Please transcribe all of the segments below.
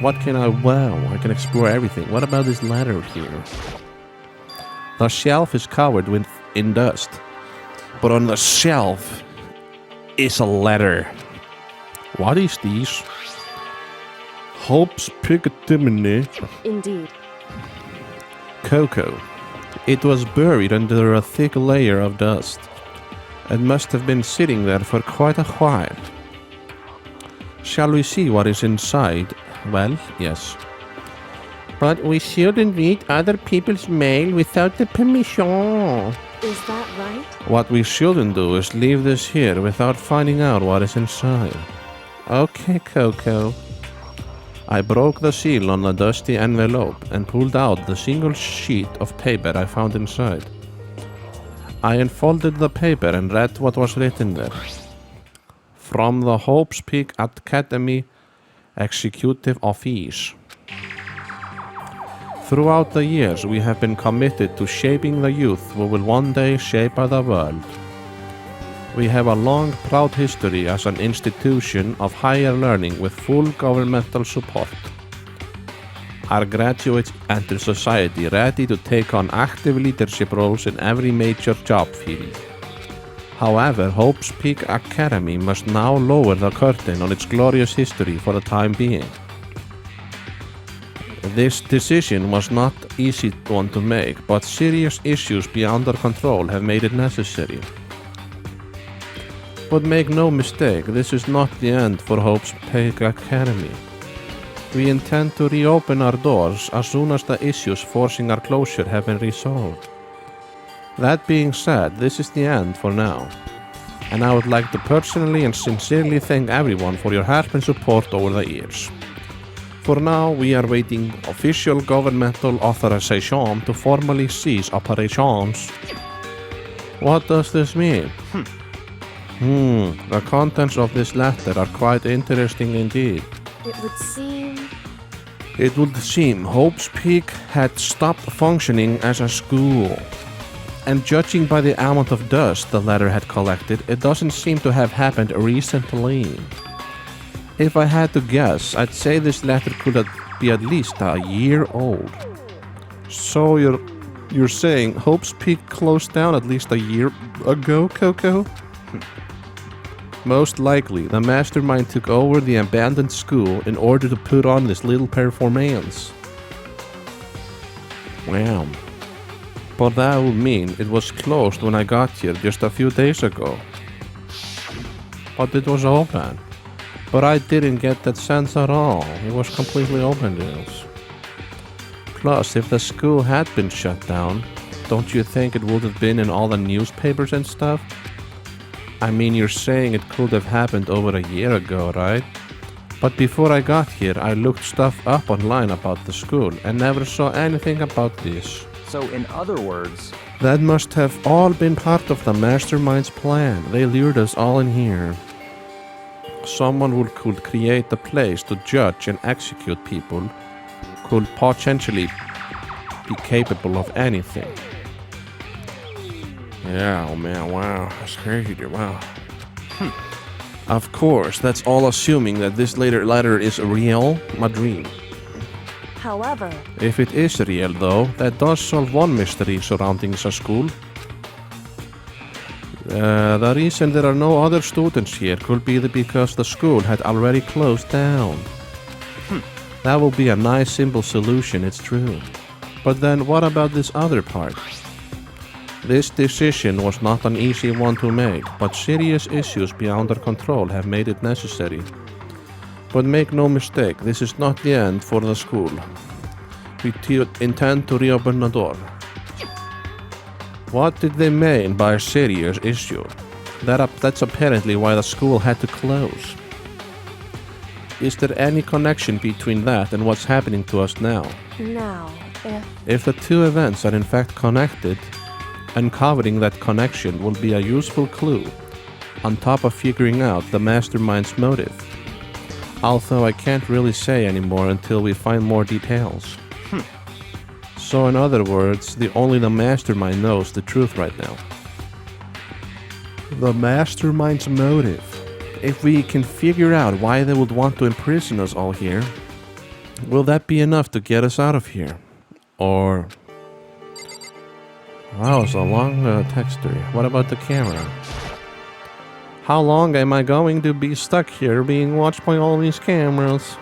What can I... Wow, I can explore everything. What about this ladder here? The shelf is covered in dust. But on the shelf is a letter. What is this? Hope's Picatimony. Indeed. Cocoa. It was buried under a thick layer of dust. It must have been sitting there for quite a while. Shall we see what is inside? Well, yes. But we shouldn't read other people's mail without the permission. Is that right? What we shouldn't do is leave this here without finding out what is inside. Okay, Coco. I broke the seal on the dusty envelope and pulled out the single sheet of paper I found inside. I unfolded the paper and read what was written there. From the Hope's Peak Academy Executive Office. Throughout the years, we have been committed to shaping the youth who will one day shape the world. We have a long, proud history as an institution of higher learning with full governmental support. Our graduates enter society ready to take on active leadership roles in every major job field. However, Hope's Peak Academy must now lower the curtain on its glorious history for the time being. This decision was not an easy one to make, but serious issues beyond our control have made it necessary. But make no mistake, this is not the end for Hope's Peak Academy. We intend to reopen our doors as soon as the issues forcing our closure have been resolved. That being said, this is the end for now, and I would like to personally and sincerely thank everyone for your help and support over the years. For now, we are waiting official governmental authorization to formally cease operations. What does this mean? The contents of this letter are quite interesting indeed. It would seem Hope's Peak had stopped functioning as a school. And judging by the amount of dust the letter had collected, it doesn't seem to have happened recently. If I had to guess, I'd say this letter could be at least a year old. So you're saying Hope's Peak closed down at least a year ago, Coco? Most likely, the mastermind took over the abandoned school in order to put on this little performance. Wow. But that would mean it was closed when I got here just a few days ago. But it was open. But I didn't get that sense at all. It was completely open to us. Plus, if the school had been shut down, don't you think it would have been in all the newspapers and stuff? I mean, you're saying it could have happened over a year ago, right? But before I got here, I looked stuff up online about the school and never saw anything about this. So in other words... That must have all been part of the mastermind's plan. They lured us all in here. Someone who could create a place to judge and execute people could potentially be capable of anything. Yeah, oh man, wow, that's crazy, dude, wow. Of course, that's all assuming that this letter is real, my dream. However, if it is real though, that does solve one mystery surrounding the school. The reason there are no other students here could be because the school had already closed down. That will be a nice simple solution, it's true. But then what about this other part? This decision was not an easy one to make, but serious issues beyond our control have made it necessary. But make no mistake, this is not the end for the school. We intend to reopen the door. What did they mean by a serious issue? That's apparently why the school had to close. Is there any connection between that and what's happening to us now? now, If the two events are in fact connected, uncovering that connection will be a useful clue, on top of figuring out the mastermind's motive. Although I can't really say anymore until we find more details. So in other words, only the mastermind knows the truth right now. The mastermind's motive. If we can figure out why they would want to imprison us all here, Will that be enough to get us out of here? Or... Wow, it's a long texture. What about the camera? How long am I going to be stuck here being watched by all these cameras?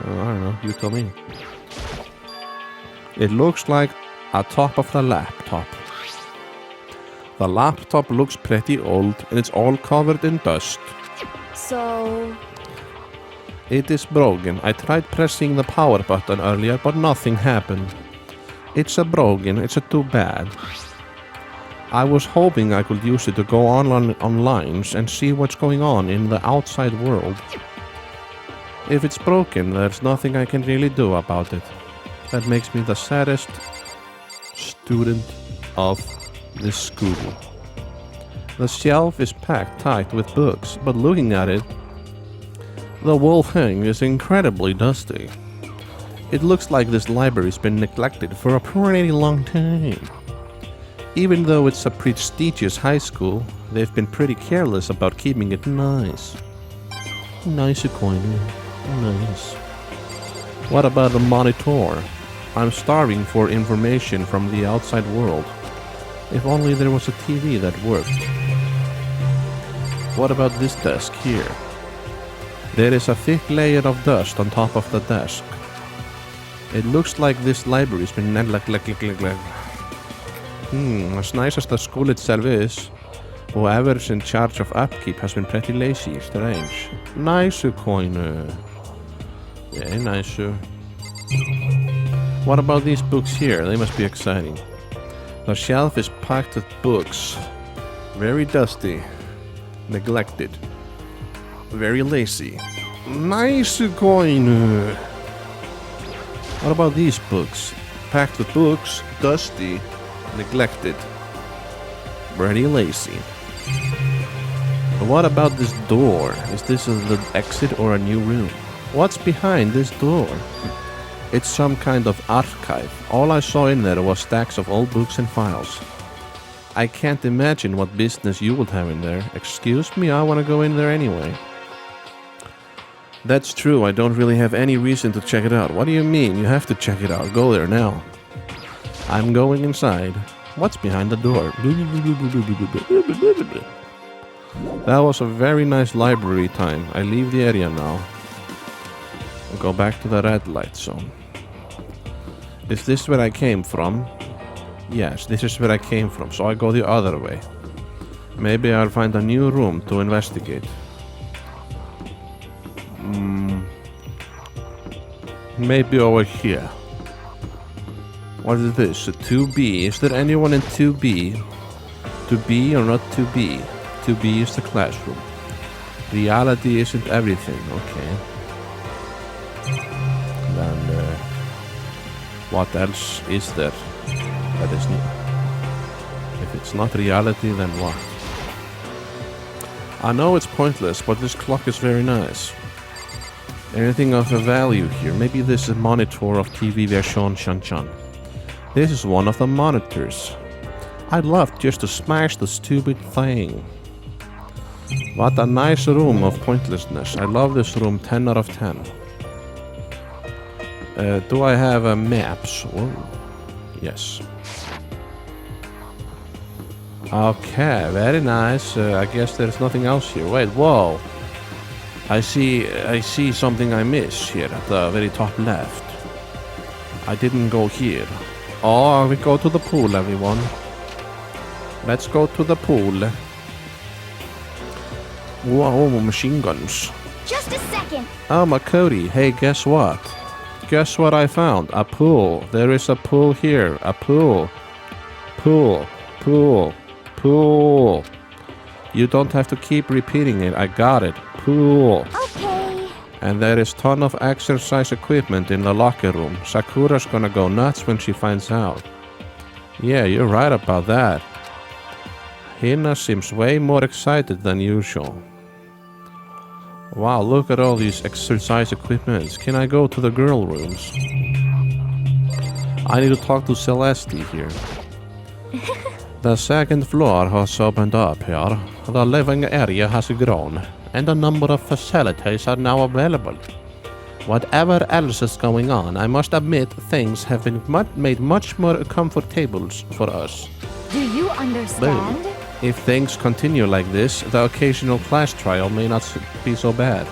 I don't know, you tell me. It looks like a top of the laptop. The laptop looks pretty old and it's all covered in dust. So, It is broken. I tried pressing the power button earlier, but nothing happened. It's broken. It's too bad. I was hoping I could use it to go online and see what's going on in the outside world. If it's broken, there's nothing I can really do about it. That makes me the saddest student of this school. The shelf is packed tight with books, but looking at it, the whole thing is incredibly dusty. It looks like this library's been neglected for a pretty long time. Even though it's a prestigious high school, they've been pretty careless about keeping it nice. Nice, Aquino. Nice. What about the monitor? I'm starving for information from the outside world. If only there was a TV that worked. What about this desk here? There is a thick layer of dust on top of the desk. It looks like this library's been as nice as the school itself is, whoever's in charge of upkeep has been pretty lazy. Strange. Nice, Coiner. Very nice. What about these books here? They must be exciting. The shelf is packed with books. Very dusty. Neglected. Very lazy. Nice, Coiner. What about these books? Packed with books, dusty, neglected, very lazy. What about this door? Is this the exit or a new room? What's behind this door? It's some kind of archive. All I saw in there was stacks of old books and files. I can't imagine what business you would have in there. Excuse me, I want to go in there anyway. That's true, I don't really have any reason to check it out. What do you mean? You have to check it out. Go there now. I'm going inside. What's behind the door? That was a very nice library time. I leave the area now. I'll go back to the red light zone. Is this where I came from? Yes, this is where I came from, so I go the other way. Maybe I'll find a new room to investigate. Maybe over here. What is this? A 2B? Is there anyone in 2B? 2B or not 2B? 2B is the classroom. Reality isn't everything, okay. Then, what else is there that is new? If it's not reality, then what? I know it's pointless, but this clock is very nice. Anything of a value here? Maybe this is a monitor of TV version Shan-chan. This is one of the monitors. I'd love just to smash the stupid thing. What a nice room of pointlessness. I love this room, 10 out of 10. Do I have maps? Oh, yes. Okay, very nice. I guess there's nothing else here. Wait, whoa. I see something I missed here at the very top left. I didn't go here. Oh, we go to the pool, everyone. Let's go to the pool. Whoa, machine guns. Just a second. Oh, my Cody. Hey, guess what? Guess what I found? A pool. There is a pool here. A pool. Pool. Pool. Pool. You don't have to keep repeating it. I got it. Pool. Okay. And there is ton of exercise equipment in the locker room. Sakura's gonna go nuts when she finds out. Yeah, you're right about that. Hina seems way more excited than usual. Wow, look at all these exercise equipments. Can I go to the girl rooms? I need to talk to Celeste here. The second floor has opened up here. The living area has grown, and a number of facilities are now available. Whatever else is going on, I must admit things have been made much more comfortable for us. Do you understand? If things continue like this, the occasional class trial may not be so bad.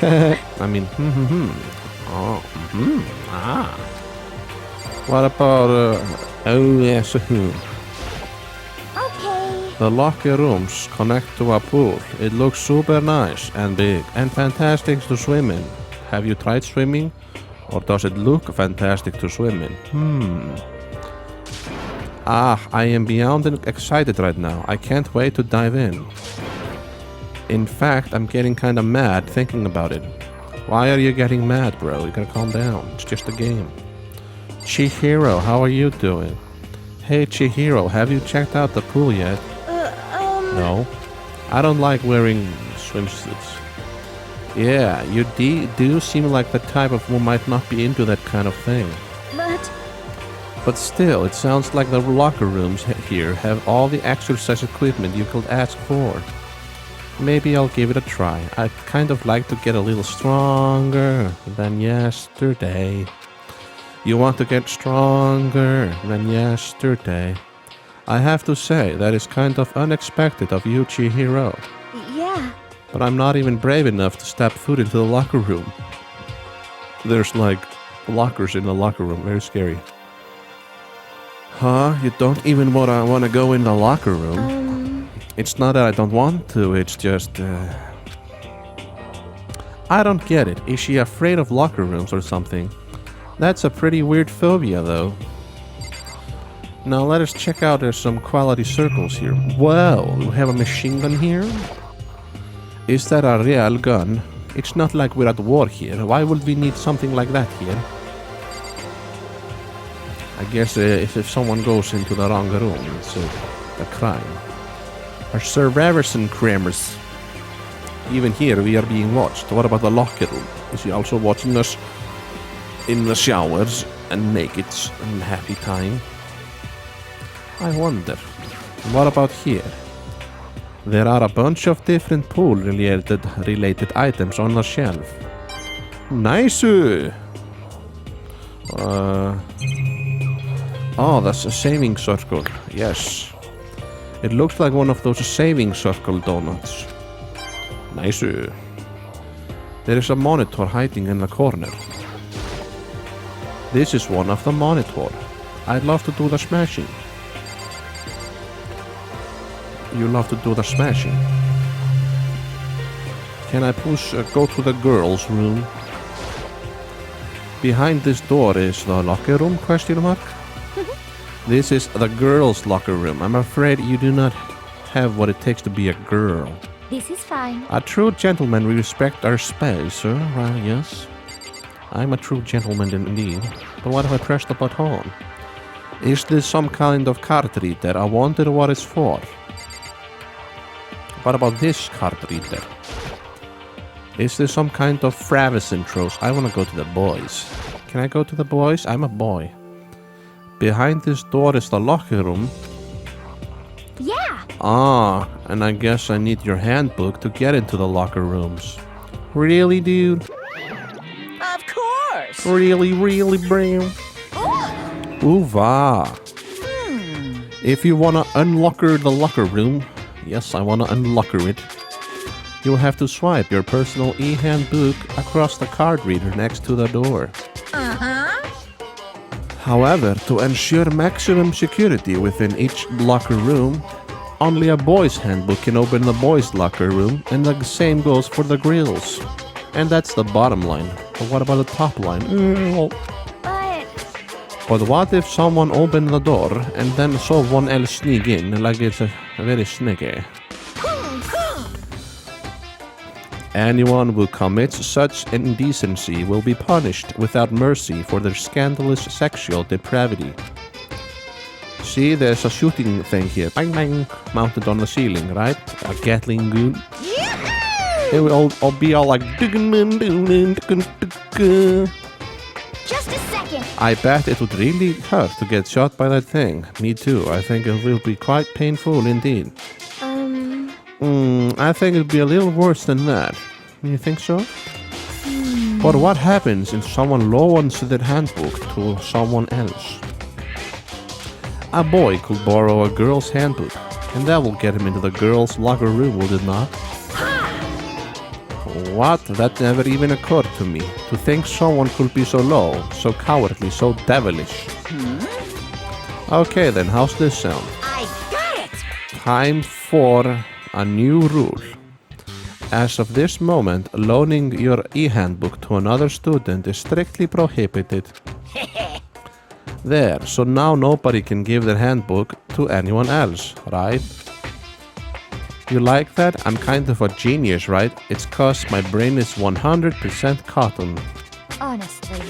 I mean, What about, oh yes, Okay. the locker rooms connect to a pool. It looks super nice and big and fantastic to swim in. Have you tried swimming? Or does it look fantastic to swim in? I am beyond excited right now. I can't wait to dive in. In fact, I'm getting kinda mad thinking about it. Why are you getting mad, bro? You gotta calm down. It's just a game. Chihiro, how are you doing? Hey Chihiro, have you checked out the pool yet? No. I don't like wearing swimsuits. Yeah, you do seem like the type of who might not be into that kind of thing. But still, it sounds like the locker rooms here have all the exercise equipment you could ask for. Maybe I'll give it a try. I'd kind of like to get a little stronger than yesterday. You want to get stronger than yesterday. I have to say, that is kind of unexpected of you, Chihiro. Yeah. But I'm not even brave enough to step foot into the locker room. There's like lockers in the locker room. Very scary. Huh? You don't even want to go in the locker room? It's not that I don't want to, it's just... I don't get it. Is she afraid of locker rooms or something? That's a pretty weird phobia, though. Now let us check out, there's some quality circles here. Whoa, we have a machine gun here? Is that a real gun? It's not like we're at war here. Why would we need something like that here? I guess if someone goes into the wrong room, it's a crime. Our Sir Reverson Kramers. Even here we are being watched. What about the locker room? Is he also watching us in the showers and naked and happy time? I wonder. What about here? There are a bunch of different pool-related items on the shelf. Nice! Oh, that's a saving circle. Yes. It looks like one of those saving circle donuts. Nice. There is a monitor hiding in the corner. This is one of the monitor. I'd love to do the smashing. You love to do the smashing. Can I go to the girls' room? Behind this door is the locker room, question mark? This is the girls' locker room. I'm afraid you do not have what it takes to be a girl. This is fine. A true gentleman will respect our space, sir. Yes. I'm a true gentleman indeed. But what if I press the button? Is this some kind of card reader? I wonder what it's for. What about this card reader? Is this some kind of Fravis intros? I want to go to the boys. Can I go to the boys? I'm a boy. Behind this door is the locker room. Yeah. Ah, and I guess I need your handbook to get into the locker rooms. Really, dude? Of course. Really, bro? Ooh-va. If you wanna unlocker the locker room, yes, I wanna unlocker it, you'll have to swipe your personal e-handbook across the card reader next to the door. However, to ensure maximum security within each locker room, only a boy's handbook can open the boys' locker room, and the same goes for the grills. And that's the bottom line. But what about the top line? But what if someone opened the door and then saw one else sneak in like it's a very sneaky? Anyone who commits such indecency will be punished without mercy for their scandalous sexual depravity. See, there's a shooting thing here, bang bang, mounted on the ceiling, right? A Gatling gun. It will all be all like... Just a second. I bet it would really hurt to get shot by that thing. Me too. I think it will be quite painful indeed. I think it'd be a little worse than that. You think so? But what happens if someone loans their handbook to someone else? A boy could borrow a girl's handbook, and that will get him into the girl's locker room, would it not? What? That never even occurred to me. To think someone could be so low, so cowardly, so devilish. Okay then, how's this sound? I got it! Time for a new rule. As of this moment, loaning your e-handbook to another student is strictly prohibited. There, so now nobody can give their handbook to anyone else, right? You like that? I'm kind of a genius, right? It's 'cause my brain is 100% cotton. Honestly.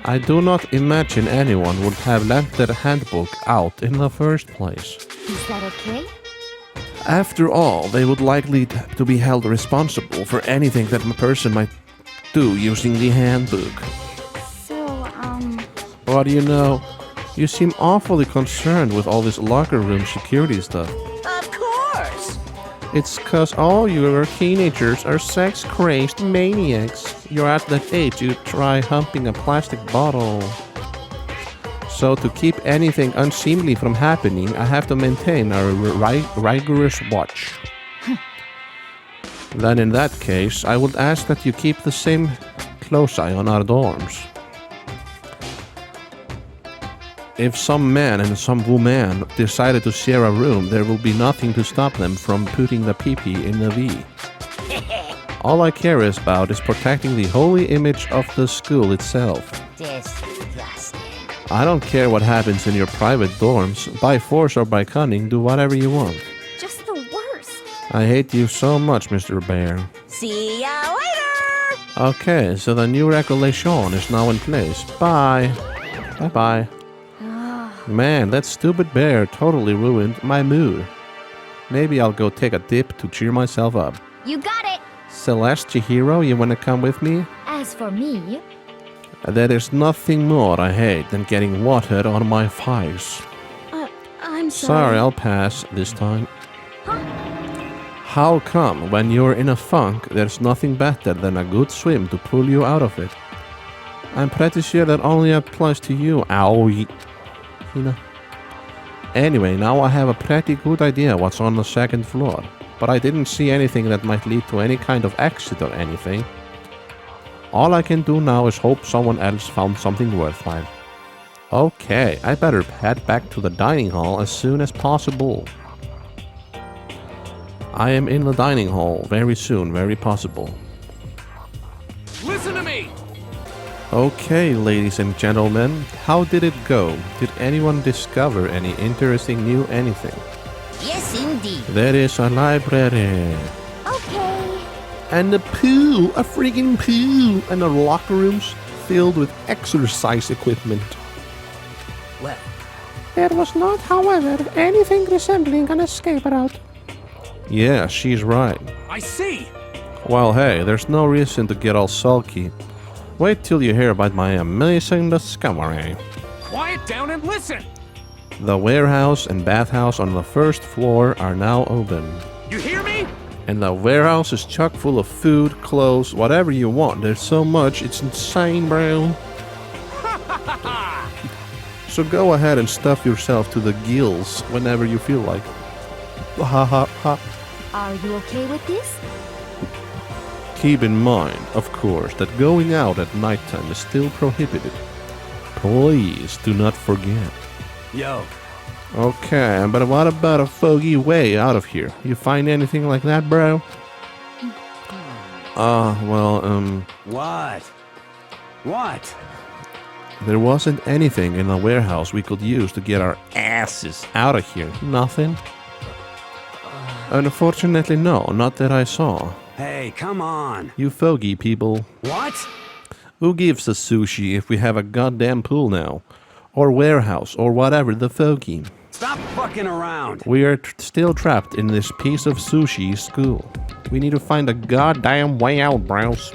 I do not imagine anyone would have lent their handbook out in the first place. Is that okay? After all, they would likely to be held responsible for anything that a person might do using the handbook. So, What do you know? You seem awfully concerned with all this locker room security stuff. Of course! It's 'cause all your teenagers are sex-crazed maniacs. You're at that age you try humping a plastic bottle. So to keep anything unseemly from happening, I have to maintain a rigorous watch. Then in that case, I would ask that you keep the same close eye on our dorms. If some man and some woman decided to share a room, there will be nothing to stop them from putting the pee-pee in the V. All I care about is protecting the holy image of the school itself. Disgusting. I don't care what happens in your private dorms. By force or by cunning, do whatever you want. just the worst. I hate you so much, Mr. Bear. See ya later! Okay, so the new regulation is now in place. Bye. Bye-bye. Man, that stupid bear totally ruined my mood. Maybe I'll go take a dip to cheer myself up. You got it. Celeste, Chihiro, you wanna come with me? As for me, There is nothing more I hate than getting water on my face. I'm Sorry, I'll pass this time. How come when you're in a funk, there's nothing better than a good swim to pull you out of it? I'm pretty sure that only applies to you, owie. You know. Anyway, now I have a pretty good idea what's on the second floor, but I didn't see anything that might lead to any kind of exit or anything. All I can do now is hope someone else found something worthwhile. Okay, I better head back to the dining hall as soon as possible. I am in the dining hall very soon, very possible. Listen to me! Okay, ladies and gentlemen, how did it go? Did anyone discover any interesting new anything? Yes, indeed. There is a library. okay. And a pool, a freaking pool, and the locker rooms filled with exercise equipment. Well, There was not, however, anything resembling an escape route. Yeah, she's right. I see! Well, hey, there's no reason to get all sulky. Wait till you hear about my amazing discovery. Quiet down and listen! The warehouse and bathhouse on the first floor are now open. You hear me? And the warehouse is chock full of food, clothes, whatever you want. There's so much, it's insane, bro. So go ahead and stuff yourself to the gills whenever you feel like. Ha ha ha. Are you okay with this? Keep in mind, of course, that going out at nighttime is still prohibited. Please do not forget. Yo, Okay, but what about a foggy way out of here? You find anything like that, bro? What? What? There wasn't anything in the warehouse we could use to get our asses out of here. Nothing? Unfortunately, no, not that I saw. Hey, come on. You fogey people. What? Who gives us sushi if we have a goddamn pool now? Or warehouse, or whatever the fogey. Stop fucking around. We are still trapped in this piece of sushi school. We need to find a goddamn way out, bros.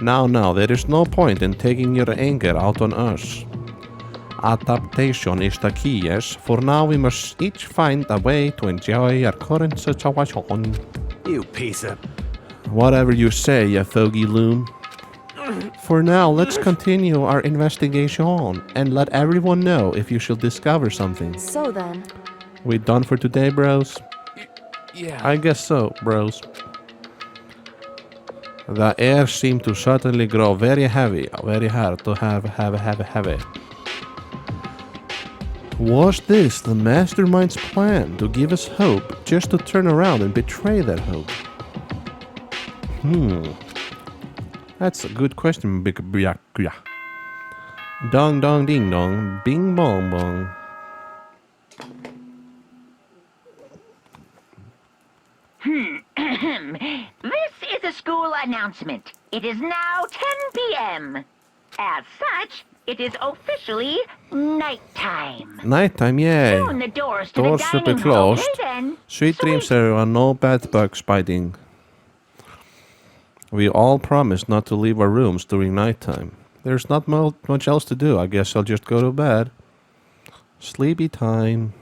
Now, there is no point in taking your anger out on us. Adaptation is the key, yes. For now, we must each find a way to enjoy our current situation. You piece of... Whatever you say, you fogey loon. For now, let's continue our investigation and let everyone know if you should discover something. So then, We done for today, bros? Yeah. I guess so, bros. The air seemed to suddenly grow very heavy, very hard to have heavy. Was this the mastermind's plan to give us hope just to turn around and betray that hope? That's a good question, Big Byakuya. Dong dong ding dong, bing bong bong. This is a school announcement. It is now 10 p.m. As such, it is officially nighttime. Nighttime, yay. Soon the doors to Doors the should be dining hall. closed. Okay, then. Sweet dreams, everyone. No bed bugs biting. We all promised not to leave our rooms during nighttime. There's not much else to do. I guess I'll just go to bed. Sleepy time.